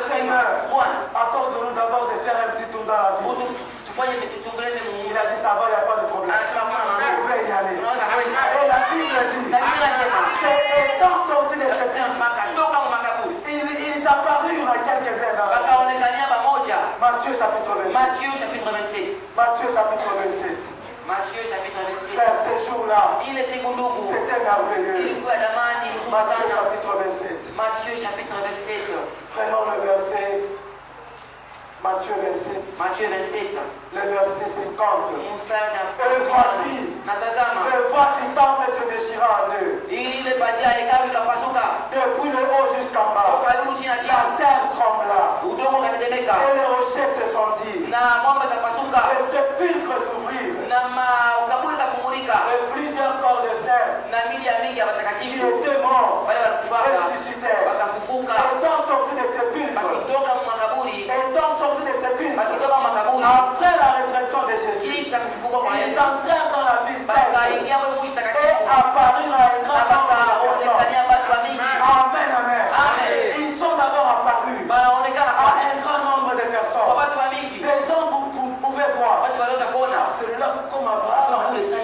Seigneur, accorde-nous d'abord de faire un petit tour dans la vie. Il a dit, ça va, il n'y a pas de problème. Vous pouvez y aller. Et la Bible dit, étant sortis de cette vie, ils apparurent à quelques-uns dans la vie. Matthieu chapitre 27. Matthieu chapitre 27. Frère, ce jour-là, c'était merveilleux. Matthieu chapitre 27. Prenons le verset. Matthieu 27. Le verset 50. Et voici, le voile du temple se déchira en deux. Depuis le haut jusqu'en bas. La terre trembla. Et les rochers se fendirent. Les sépulcres s'ouvrirent. Et plusieurs corps de saints qui étaient morts ressuscitèrent. Étant sortis des sépulcres. Après la résurrection de Jésus, ils entrèrent dans la ville sainte et apparurent à un grand nombre de personnes. Amen, amen. Ils sont d'abord apparus à un grand nombre de personnes. Des hommes, vous pouvez voir. Celui-là, comme Abraham, c'est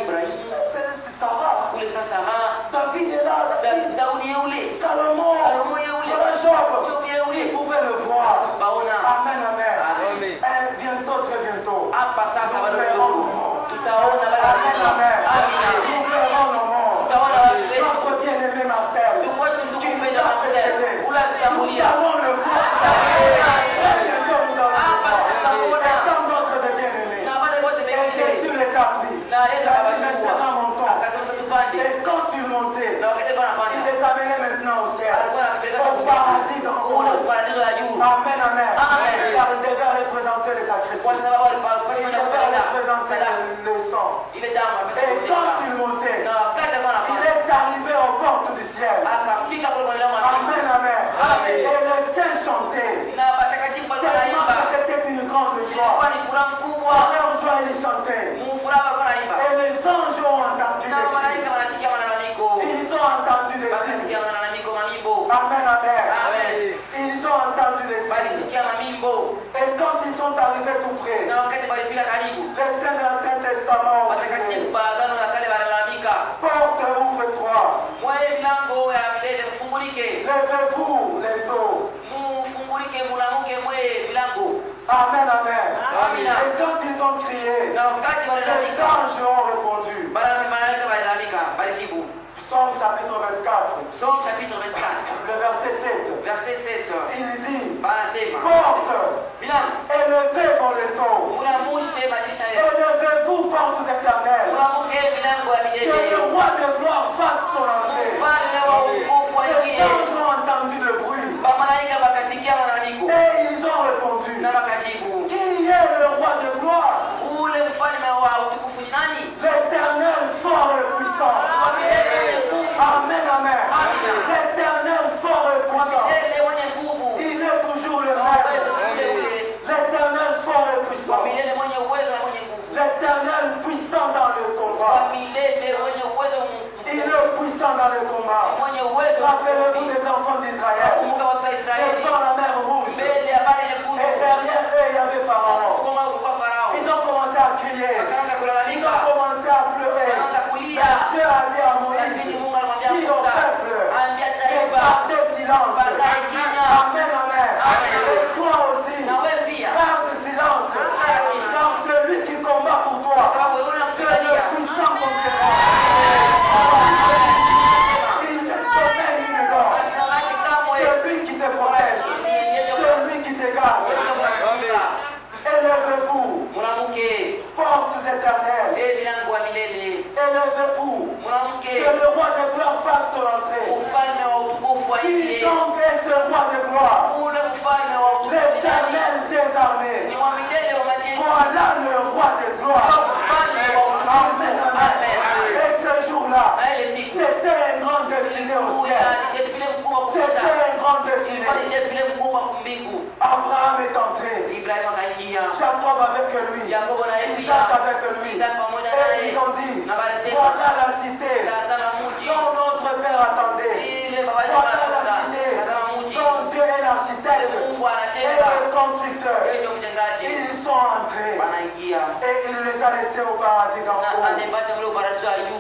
Sarah. David est là. Salomon, Job, ils pouvaient le voir. Amen, amen. Bientôt, très bientôt. Nous verrons le monde. Amen, amen. Nous verrons le monde. Notre bien-aimé Marcel, qui nous a précédés. Nous allons le voir. Très bientôt, nous allons le voir. Étant notre bien-aimé. Et Jésus les a pris. Maintenant, montons. Et quand il montait, il les amenait maintenant au ciel. Au paradis d'en haut. Amen, amen. Car il devait représenter les sacrifices. Il devait représenter le sang. Et quand il montait, il est arrivé aux portes du ciel. Amen, amen. Et les saints chantaient. Tellement que c'était une grande joie. Leur joie, ils chantaient. Et les anges ont entendu des cris. Ils ont entendu des cris. Amen, amen. Ils ont entendu des cris. Et quand ils sont arrivés tout près, les saints de l'Ancien Testament ont dit, porte ouvre-toi. Levez-vous les dos. Amen, amen. Et quand ils ont crié, les anges ont répondu. Psaume chapitre 24. Le verset 7. Il dit, porte, élevez vos létaux. Élevez-vous, portes éternelles. Que le roi de gloire fasse son entrée. Les anges ont entendu le bruit. Et ils ont répondu, qui est le roi de gloire? L'Éternel fort et puissant. Amen, amen. L'Éternel fort et puissant. Il est toujours le même. L'Éternel fort et puissant. L'Éternel puissant dans le combat. Il est puissant dans le combat. Rappelez-vous des enfants d'Israël. Devant la mer Rouge. Et derrière eux, il y avait Pharaon. Ils ont commencé à crier. Ils ont commencé à pleurer. Mais Dieu a dit à Moïse, dis au peuple, et gardez silence. Amen, amen. Et toi aussi, garde silence. Car celui qui combat pour toi, c'est le puissant contre toi. Il te sommeille une gorge. Celui qui te protège, celui qui te garde. Élevez-vous, portes éternelles. Élevez-vous, que le roi de gloire fasse son entrée. Qui donc est ce roi de gloire? L'Éternel des armées. Voilà le roi de gloire. Amen, amen. Et ce jour-là, c'était un grand défilé au ciel. C'était un grand défilé. Abraham est entré. Jacob avec lui. Isaac avec lui. Et ils ont dit, voilà la cité dont notre père attendait. Voilà la cité entrés et il les a laissés au paradis d'en haut.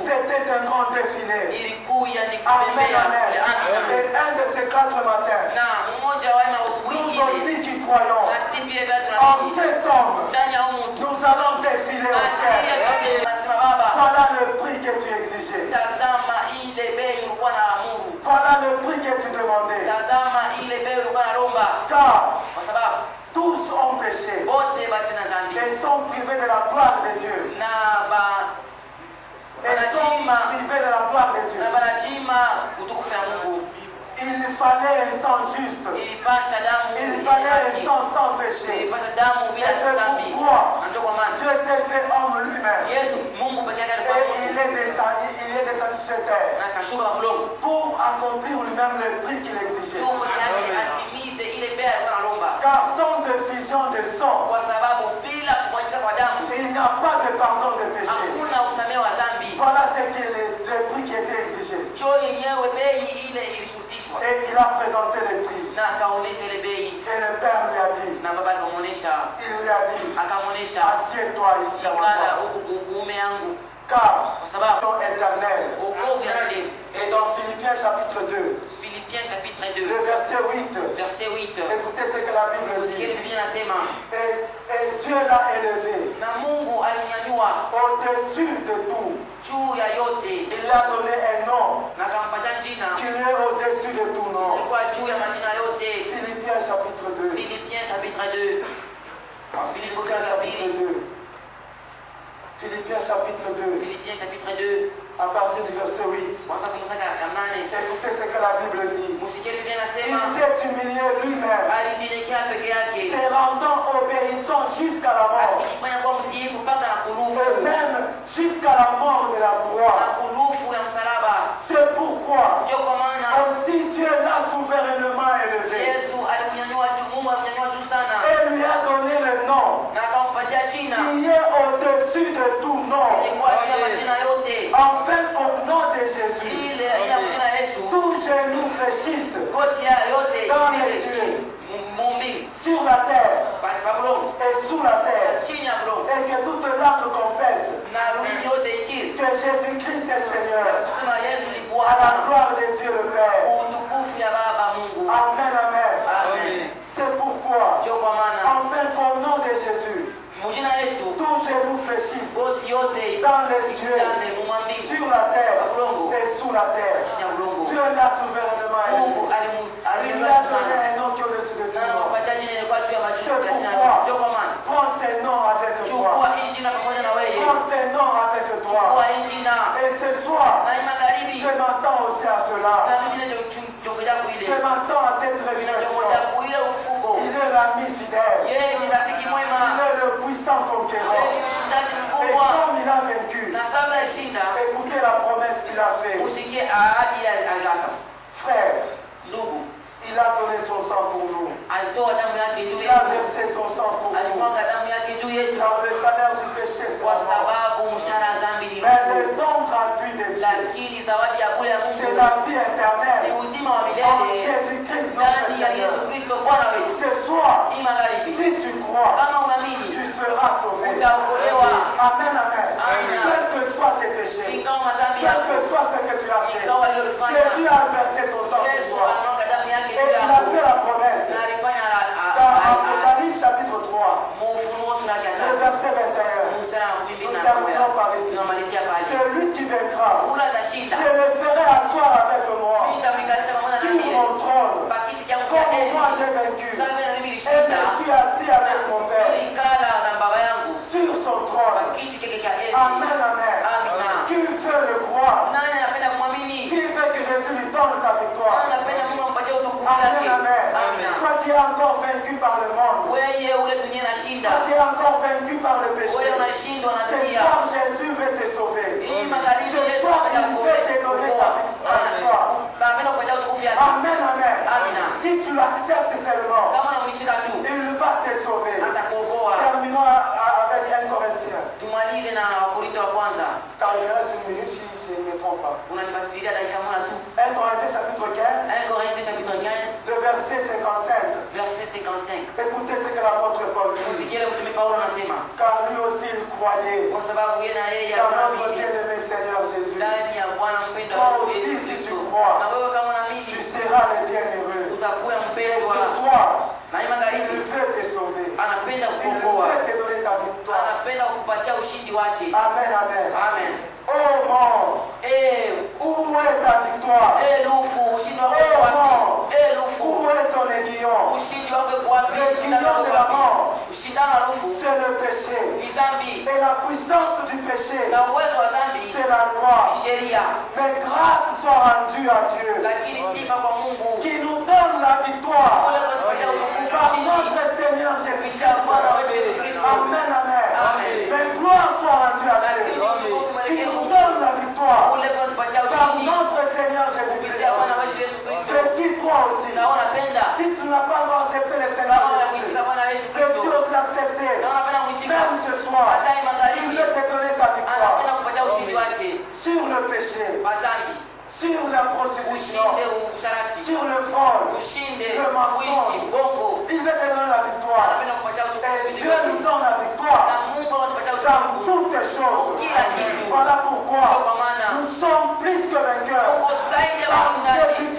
C'était un grand défilé. Amen, amen. Et un de ces 4 matins, nous aussi qui croyons, en cet homme, nous allons défiler au ciel. Voilà le prix que tu exigeais. Voilà le prix que tu demandais. Car tous ont péché et sont privés de la gloire de Dieu. Et sont privés de la gloire de Dieu. Il fallait un sang juste. Il fallait un sang sans péché. Et c'est pourquoi Dieu s'est fait homme lui-même. Et il est descendu sur terre pour accomplir lui-même le prix qu'il exigeait. Car sans effusion de sang, il n'y a pas de pardon de péché. Voilà ce que le prix qui était exigé. Et il a présenté le prix. Et le Père lui a dit, il lui a dit, assieds-toi ici à ma car ton éternel. Et dans Philippiens chapitre 2, le verset 8, écoutez ce que la Bible dit. Et Dieu l'a élevé au-dessus de tout. Il lui a donné un nom qui est au-dessus de tout nom. Philippiens chapitre 2. Philippiens chapitre 2. À partir du verset 8. Écoutez ce que la Bible dit. Il s'est humilié lui-même, se rendant obéissant jusqu'à la mort. Et même jusqu'à la mort de la croix. C'est pourquoi aussi Dieu l'a souverainement élevé. Et lui a donné le nom qui est au-dessus de tout nom. Enfin, au nom de Jésus, tout genou fléchisse dans les cieux, sur la terre et sous la terre, et que toute langue confesse que Jésus-Christ est Seigneur, à la gloire de Dieu le Père. Amen, amen. C'est pourquoi, enfin, qu'au nom de Jésus, tout genou fléchisse dans les cieux, sur la terre et sous la terre. Dieu l'a souverainement élevé. Il lui a donné un nom qui est au-dessus de tout nom. C'est pourquoi prends ces noms avec toi. Prends ces noms avec toi. Et ce soir, je m'attends aussi à cela. Je m'attends à cette résurrection. Il est l'ami fidèle. Il est le puissant conquérant. Et comme il a vaincu, écoutez la promesse qu'il a faite. Frère, il a donné son sang pour nous. Il a versé son sang pour nous. Car le salaire du péché, c'est la mort. Mais le don gratuit de Dieu, c'est la vie éternelle en Jésus-Christ notre Seigneur. Ce soir, si tu crois, tu seras sauvé. Amen, amen. Quels que soient tes péchés, quel que soit ce que tu as fait, Jésus a versé son sang pour toi. Et il a fait la promesse. Dans Apocalypse chapitre 3, le verset 21, nous terminons par ici. Celui qui vaincra, je le ferai asseoir avec moi sur mon trône, comme moi j'ai vaincu, et je suis assis avec mon Père sur son trône. Amen, amen. Qui veut le croire? Qui veut que Jésus lui donne sa victoire? Amen, amen. Toi qui es encore vaincu par le monde, toi qui es encore vaincu par le péché, ce soir Jésus veut te sauver. Ce soir il veut te donner sa victoire. Amen, amen. Si tu l'acceptes seulement, il va te sauver. Terminons avec 1 Corinthiens. Car il reste une minute si je ne me trompe pas. 1 Corinthiens chapitre 15. Le verset 55. 55. Écoutez ce que l'apôtre Paul dit. Msikie mtume Paulo anasema. Car lui aussi il croyait. Kwa sababu yeye na yeye Dans notre anaamini bien-aimé Seigneur Jésus. ndani ya Bwana mpendwa Toi wetu aussi, Yesu si Kristo. tu crois, Na wewe kama tu unaamini seras le bienheureux. utakuwa Et mpendwa. ce soir, Na il magharibi veut te sauver. anapenda Il kukuokoa. veut te donner ta victoire. Anapenda kukupatia ushindi wake. Amen, amen. Amen. Oh mort, où est ta victoire? Lufu, ushindi wako Oh wapi? mort, Lufu, où est ton aiguillon? ushindi wako wapi? Le guillon de la mort, Ushindano wa lufu c'est le péché. ni dhambi, Et la puissance du péché, na uwezo wa dhambi c'est la loi. ni sheria. Mais grâce soit rendue à Dieu, Lakini sifa kwa Mungu qui nous donne la victoire ule kutupatia utukufu par ushindi notre Seigneur Jésus kupitia Bwana wetu Yesu Christ. Kristo. Amen, amen. Amen. Mais gloire soit rendue à Dieu, qui nous donne la victoire Ule kutupatia par ushindi notre Seigneur Jésus Christ. kupitia Bwana wetu Yesu Kristo. Veux-tu toi aussi? Na unapenda Si tu n'as pas encore accepté le kama Seigneur Jésus unamuitika Christ, Bwana Yesu veux-tu Kristo, aussi l'accepter? na unapenda kuitika Même ce soir, hata il magharibi, veut te donner sa victoire anapenda kupatia ushindi wake sur le péché, mazambi, sur la prostitution, ushinde usharati, sur le vol. ushinde Le mensonge. wizi, bongo. Il veut te donner la victoire. Anapenda kupatia Et utukufu Dieu nous donne la na victoire Mungu anatupatia dans utukufu toutes les choses. kila kitu. Voilà pourquoi Kwa maana nous sommes plus que vainqueurs uko zaidi ya par washindani Jésus